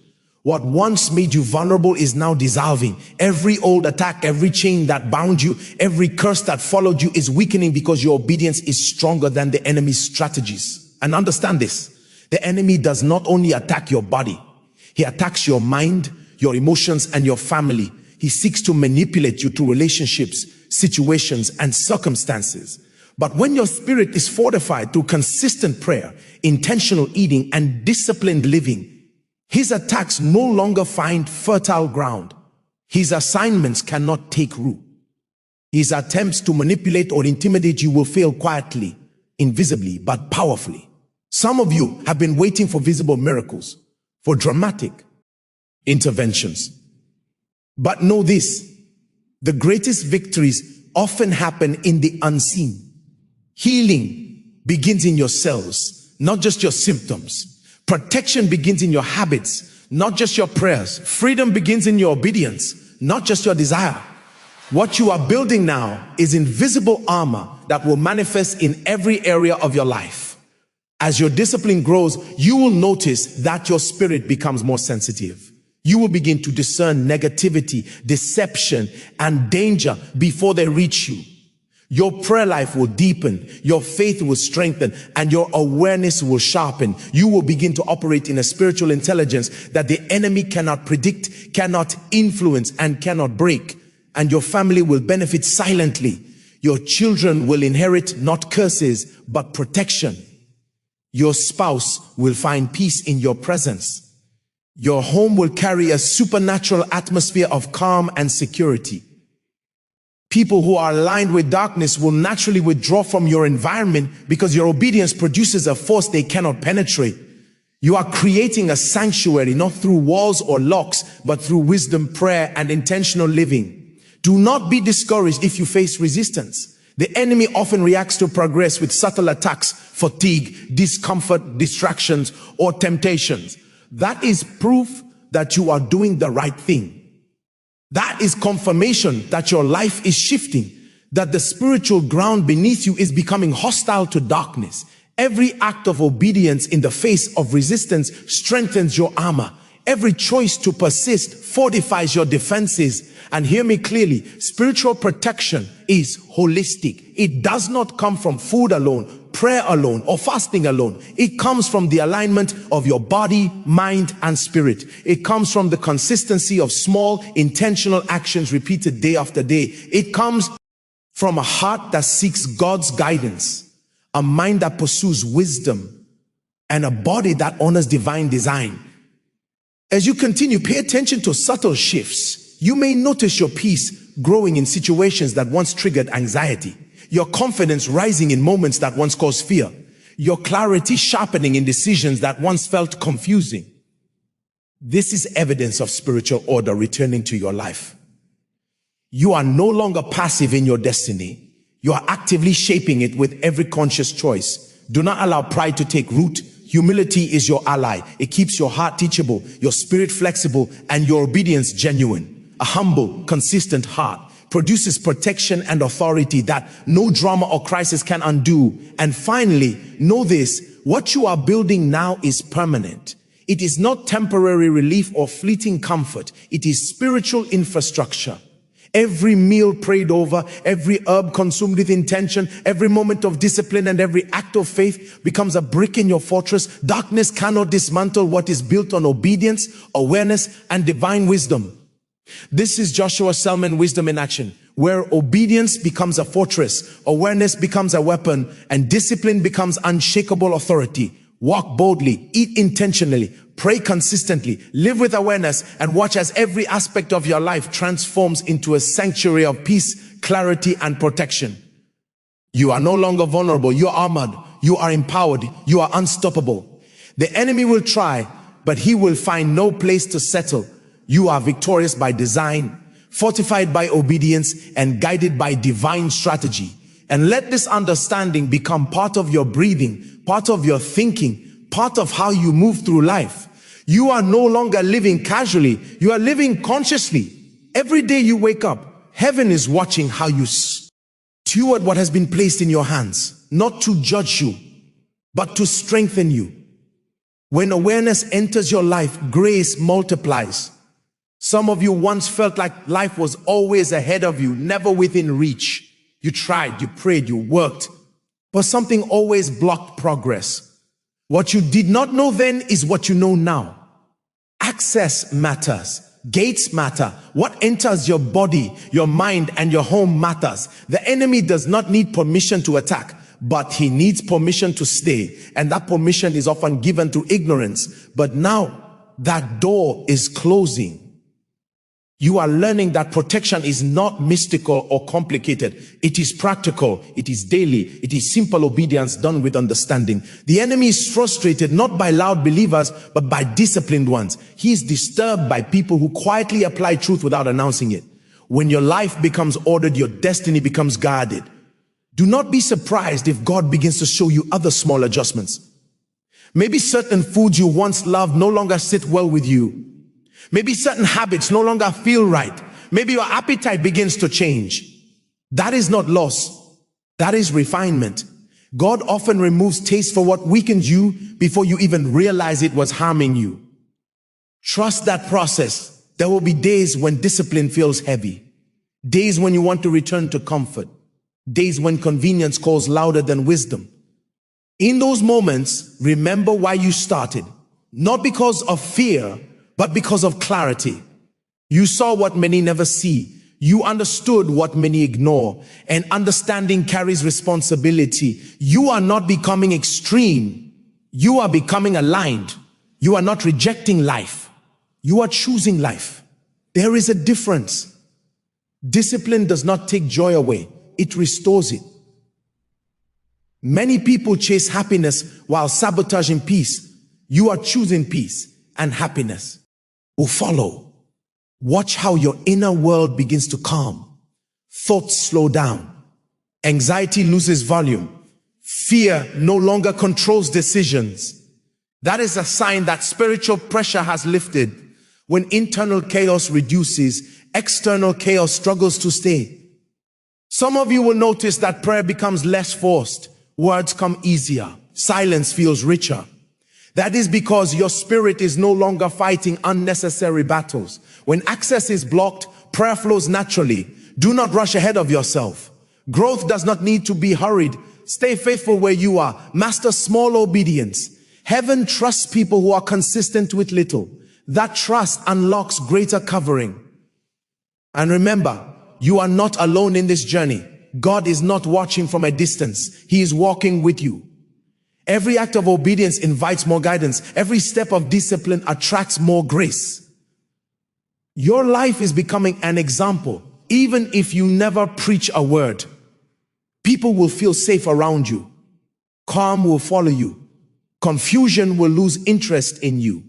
What once made you vulnerable is now dissolving. Every old attack, every chain that bound you, every curse that followed you is weakening because your obedience is stronger than the enemy's strategies. And understand this, the enemy does not only attack your body, he attacks your mind, your emotions, and your family. He seeks to manipulate you through relationships, situations, and circumstances. But when your spirit is fortified through consistent prayer, intentional eating, and disciplined living, his attacks no longer find fertile ground. His assignments cannot take root. His attempts to manipulate or intimidate you will fail quietly, invisibly, but powerfully. Some of you have been waiting for visible miracles, for dramatic interventions. But know this, the greatest victories often happen in the unseen. Healing begins in your cells, not just your symptoms. Protection begins in your habits, not just your prayers. Freedom begins in your obedience, not just your desire. What you are building now is invisible armor that will manifest in every area of your life. As your discipline grows, you will notice that your spirit becomes more sensitive. You will begin to discern negativity, deception, and danger before they reach you. Your prayer life will deepen, your faith will strengthen, and your awareness will sharpen. You will begin to operate in a spiritual intelligence that the enemy cannot predict, cannot influence, and cannot break. And your family will benefit silently. Your children will inherit not curses, but protection. Your spouse will find peace in your presence. Your home will carry a supernatural atmosphere of calm and security. People who are aligned with darkness will naturally withdraw from your environment because your obedience produces a force they cannot penetrate. You are creating a sanctuary, not through walls or locks, but through wisdom, prayer, and intentional living. Do not be discouraged if you face resistance. The enemy often reacts to progress with subtle attacks, fatigue, discomfort, distractions, or temptations. That is proof that you are doing the right thing. That is confirmation that your life is shifting, that the spiritual ground beneath you is becoming hostile to darkness. Every act of obedience in the face of resistance strengthens your armor. Every choice to persist fortifies your defenses. And hear me clearly, spiritual protection is holistic. It does not come from food alone, prayer alone, or fasting alone. It comes from the alignment of your body, mind, and spirit. It comes from the consistency of small, intentional actions repeated day after day. It comes from a heart that seeks God's guidance, a mind that pursues wisdom, and a body that honors divine design. As you continue, pay attention to subtle shifts. You may notice your peace growing in situations that once triggered anxiety, your confidence rising in moments that once caused fear, your clarity sharpening in decisions that once felt confusing. This is evidence of spiritual order returning to your life. You are no longer passive in your destiny. You are actively shaping it with every conscious choice. Do not allow pride to take root. Humility is your ally. It keeps your heart teachable, your spirit flexible, and your obedience genuine. A humble, consistent heart produces protection and authority that no drama or crisis can undo. And finally, know this, what you are building now is permanent. It is not temporary relief or fleeting comfort. It is spiritual infrastructure. Every meal prayed over, every herb consumed with intention, every moment of discipline and every act of faith becomes a brick in your fortress. Darkness cannot dismantle what is built on obedience, awareness, and divine wisdom. This is Joshua Selman wisdom in action, where obedience becomes a fortress, awareness becomes a weapon, and discipline becomes unshakable authority. Walk boldly, eat intentionally, pray consistently, live with awareness, and watch as every aspect of your life transforms into a sanctuary of peace, clarity, and protection. You are no longer vulnerable. You are armored. You are empowered. You are unstoppable. The enemy will try, but he will find no place to settle. You are victorious by design, fortified by obedience, and guided by divine strategy. And let this understanding become part of your breathing, part of your thinking, part of how you move through life. You are no longer living casually. You are living consciously. Every day you wake up, heaven is watching how you steward what has been placed in your hands, not to judge you, but to strengthen you. When awareness enters your life, grace multiplies. Some of you once felt like life was always ahead of you, never within reach. You tried, you prayed, you worked, but something always blocked progress. What you did not know then is what you know now. Access matters. Gates matter. What enters your body, your mind, and your home matters. The enemy does not need permission to attack, but he needs permission to stay. And that permission is often given through ignorance. But now that door is closing. You are learning that protection is not mystical or complicated. It is practical. It is daily. It is simple obedience done with understanding. The enemy is frustrated not by loud believers, but by disciplined ones. He is disturbed by people who quietly apply truth without announcing it. When your life becomes ordered, your destiny becomes guarded. Do not be surprised if God begins to show you other small adjustments. Maybe certain foods you once loved no longer sit well with you. Maybe certain habits no longer feel right. Maybe your appetite begins to change. That is not loss. That is refinement. God often removes taste for what weakens you before you even realize it was harming you. Trust that process. There will be days when discipline feels heavy. Days when you want to return to comfort. Days when convenience calls louder than wisdom. In those moments, remember why you started. Not because of fear, but because of clarity. You saw what many never see. You understood what many ignore. And understanding carries responsibility. You are not becoming extreme. You are becoming aligned. You are not rejecting life. You are choosing life. There is a difference. Discipline does not take joy away. It restores it. Many people chase happiness while sabotaging peace. You are choosing peace, and happiness will follow. Watch how your inner world begins to calm. Thoughts slow down. Anxiety loses volume. Fear no longer controls decisions. That is a sign that spiritual pressure has lifted. When internal chaos reduces, external chaos struggles to stay. Some of you will notice that prayer becomes less forced. Words come easier. Silence feels richer. That is because your spirit is no longer fighting unnecessary battles. When access is blocked, prayer flows naturally. Do not rush ahead of yourself. Growth does not need to be hurried. Stay faithful where you are. Master small obedience. Heaven trusts people who are consistent with little. That trust unlocks greater covering. And remember, you are not alone in this journey. God is not watching from a distance. He is walking with you. Every act of obedience invites more guidance. Every step of discipline attracts more grace. Your life is becoming an example. Even if you never preach a word, people will feel safe around you. Calm will follow you. Confusion will lose interest in you.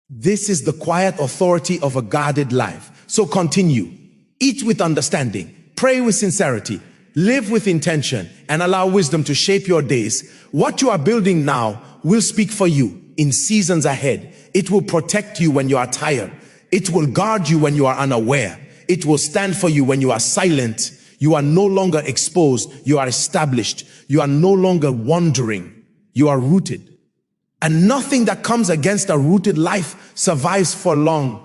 This is the quiet authority of a guarded life. So continue. Eat with understanding. Pray with sincerity. Live with intention and allow wisdom to shape your days. What you are building now will speak for you in seasons ahead. It will protect you when you are tired. It will guard you when you are unaware. It will stand for you when you are silent. You are no longer exposed. You are established. You are no longer wandering. You are rooted. And nothing that comes against a rooted life survives for long.